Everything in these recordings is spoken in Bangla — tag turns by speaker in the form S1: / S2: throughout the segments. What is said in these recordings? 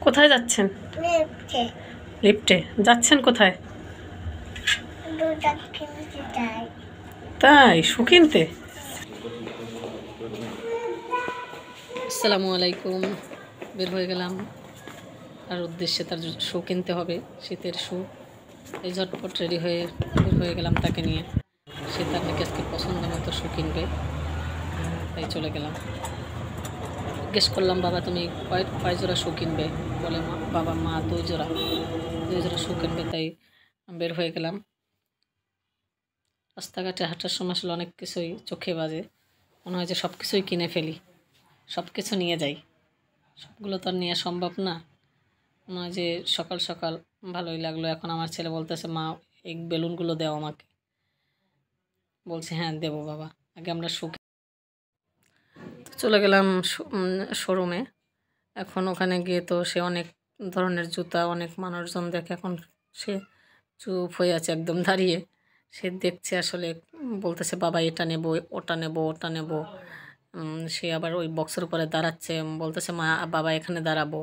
S1: কোথায় যাচ্ছেন? লিফটে যাচ্ছেন কোথায়? তাই শু কিনতে? আসসালামু আলাইকুম। বের হয়ে গেলাম আর উদ্দেশ্যে তার শু কিনতে হবে, শীতের শু। এই ঝটপট রেডি হয়ে বের হয়ে গেলাম তাকে নিয়ে। সে তার নাকি আজকে পছন্দ মতো শু কিনবে, তাই চলে গেলাম। জিজ্ঞেস করলাম, বাবা তুমি কয় জোড়া শু কিনবে? বলে বাবা মা দুই জোড়া শু কিনবে। তাই বের হয়ে গেলাম। রাস্তাঘাটে হাঁটার সময় আসলে অনেক কিছুই চোখে বাজে, মনে হয় যে সব কিছুই কিনে ফেলি, সব কিছু নিয়ে যাই। সবগুলো তো আর নেওয়া সম্ভব না। মনে হয় যে সকাল সকাল ভালোই লাগলো। এখন আমার ছেলে বলতেছে, মা এই বেলুনগুলো দেও আমাকে। বলছে হ্যাঁ দেবো বাবা, আগে আমরা চলে গেলাম শোরুমে। এখন ওখানে গিয়ে তো সে অনেক ধরনের জুতা, অনেক মানুষজন দেখে। এখন সে চুপ হয়ে আছে একদম দাঁড়িয়ে। সে দেখছে আসলে, বলতেছে বাবা এটা নেব, ওটা নেব, ওটা নেব। সে আবার ওই বক্সের উপরে দাঁড়াচ্ছে, বলতেছে মা বাবা এখানে দাঁড়াবো।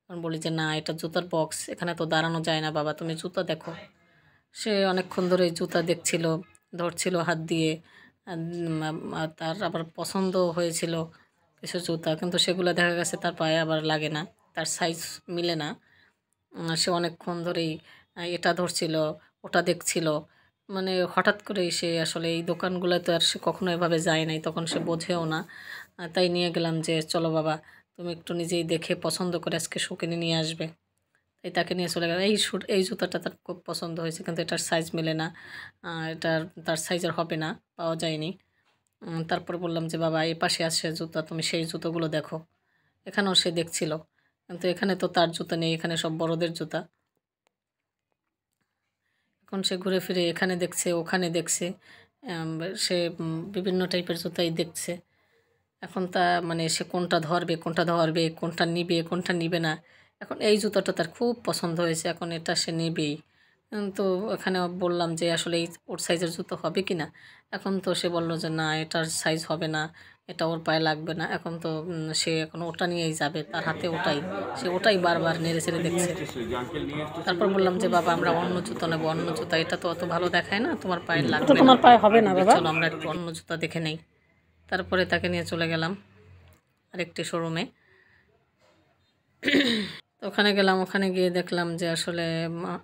S1: আমি বলি যে না, এটা জুতার বক্স, এখানে তো দাঁড়ানো যায় না বাবা, তুমি জুতা দেখো। সে অনেকক্ষণ ধরে জুতা দেখছিল, ধরছিল হাত দিয়ে। তার আবার পছন্দ হয়েছিল কিছু জুতা, কিন্তু সেগুলো দেখা গেছে তার পায়ে আবার লাগে না, তার সাইজ মিলে না। সে অনেকক্ষণ ধরেই এটা ধরছিল, ওটা দেখছিল। মানে হঠাৎ করেই সে আসলে এই দোকানগুলোতে আর সে কখনো এভাবে যায় নাই, তখন সে বোঝেও না। তাই নিয়ে গেলাম যে চলো বাবা তুমি একটু নিজেই দেখে পছন্দ করে আজকে শু কিনে নিয়ে আসবে। তাই তাকে নিয়ে চলে গেলাম। এই জুতাটা তার খুব পছন্দ হয়েছে, কিন্তু এটার সাইজ মেলে না, তার সাইজের হবে না, পাওয়া যায়নি। তারপর বললাম যে বাবা এই পাশে আসছে জুতা, তুমি সেই জুতোগুলো দেখো। এখানেও সে দেখছিল, কিন্তু এখানে তো তার জুতা নেই, এখানে সব বড়দের জুতা। এখন সে ঘুরে ফিরে এখানে দেখছে, ওখানে দেখছে। সে বিভিন্ন টাইপের জুতাই দেখছে। এখন তা মানে সে কোনটা ধরবে, কোনটা নিবে না। এখন এই জুতাটা তার খুব পছন্দ হয়েছে, এখন এটা সে নেবেই। তো এখানে বললাম যে আসলে এই ওর সাইজের জুতো হবে কি না। এখন তো সে বলল যে না, এটার সাইজ হবে না, এটা ওর পায়ে লাগবে না। এখন তো সে এখন ওটা নিয়েই যাবে, তার হাতে ওটাই, সে ওটাই বারবার নেড়ে চেড়ে দেখছে। তারপর বললাম যে বাবা আমরা অন্য জুতো নেবো, অন্য জুতা, এটা তো অত ভালো দেখায় না, তোমার পায়ে লাগবে, তোমার পায়ে হবে না বাবা, চলো আমরা একটু অন্য জুতা দেখে নেই। তারপরে তাকে নিয়ে চলে গেলাম আরেকটি শোরুমে। ওখানে গেলাম, ওখানে গিয়ে দেখলাম যে আসলে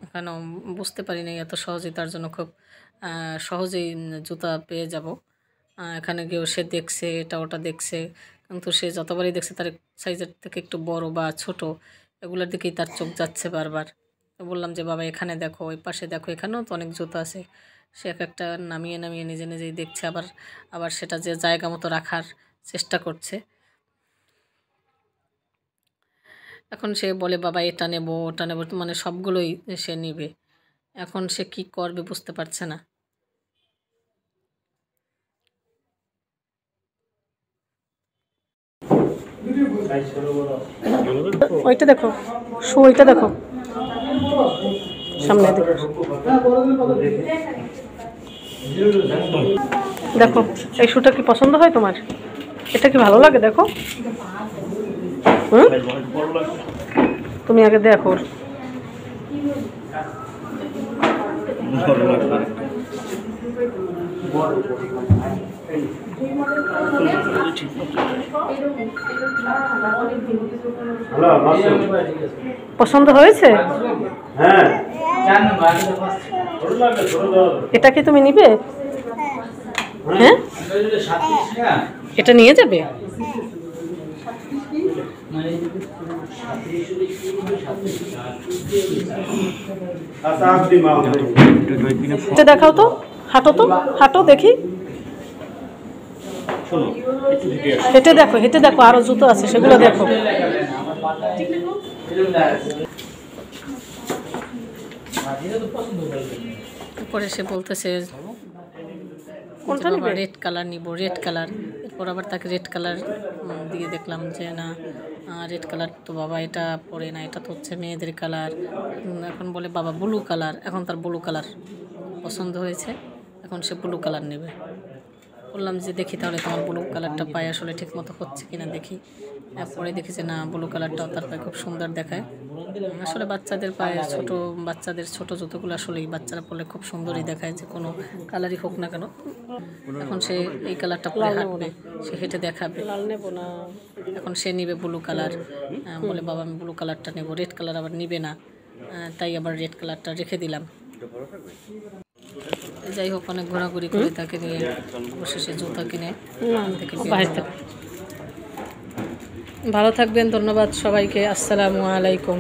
S1: এখানেও বুঝতে পারিনি এত সহজেই তার জন্য খুব সহজেই জুতা পেয়ে যাব। এখানে গিয়েও সে দেখছে, এটা ওটা দেখছে, কিন্তু সে যতবারই দেখছে তার সাইজের থেকে একটু বড় বা ছোট, এগুলোর দিকেই তার চোখ যাচ্ছে বারবার। তো বললাম যে বাবা এখানে দেখো, ওই পাশে দেখো, এখানেও তো অনেক জুতা আছে। সে এক একটা নামিয়ে নামিয়ে নিজে নিজেই দেখছে, আবার আবার সেটা যে জায়গা মতো রাখার চেষ্টা করছে। এখন সে বলে বাবা এটা নেব, ওটা নেব, মানে সবগুলোই সে নিবে। এখন সে কি করবে বুঝতে পারছে না। ওইটা দেখো, ওইটা দেখো, সামনে দেখো, এই শুটা কি পছন্দ হয় তোমার? এটা কি ভালো লাগে? দেখো, তুমি আগে দেখো। পছন্দ হয়েছে? এটা কি তুমি নিবে? হ্যাঁ, এটা নিয়ে যাবে। এটা দেখাও তো, হাঁটো তো, হাঁটো দেখি। হেঁটে দেখো, হেঁটে দেখো, আরো জুতো আছে সেগুলো দেখো। তারপরে সে বলতেছে কোনটা নিবে, রেড কালার নিব, রেড কালার। এরপর আবার তাকে রেড কালার দিয়ে দেখলাম যে না, রেড কালার তো বাবা এটা পরে না, এটা তো হচ্ছে মেয়েদের কালার। এখন বলে বাবা ব্লু কালার, এখন তার ব্লু কালার পছন্দ হয়েছে, এখন সে ব্লু কালার নেবে। বললাম যে দেখি তাহলে তোমার ব্লু কালারটা পায়ে আসলে ঠিক মতো হচ্ছে কিনা দেখি। পরে দেখি যে না, ব্লু কালারটাও তার পায়ে খুব সুন্দর দেখায়। আসলে বাচ্চাদের পায়ে, বাচ্চাদের ছোট জুতোগুলো আসলেই বাচ্চারা পরলে খুব সুন্দরই দেখায়, যে কোনো কালারই হোক না কেন। এখন সে এই কালারটা পরে হাঁটবে, সে হেঁটে দেখাবে। এখন সে নিবে ব্লু কালার, বলে বাবা আমি ব্লু কালারটা নেব, রেড কালার আবার নিবে না, তাই আবার রেড কালারটা রেখে দিলাম। যাই হোক, অনেক ঘোরাঘুরি করে তাকে নিয়ে অবশেষে জুতা কিনে ভালো থাকবেন। ধন্যবাদ সবাইকে। আসসালামু আলাইকুম।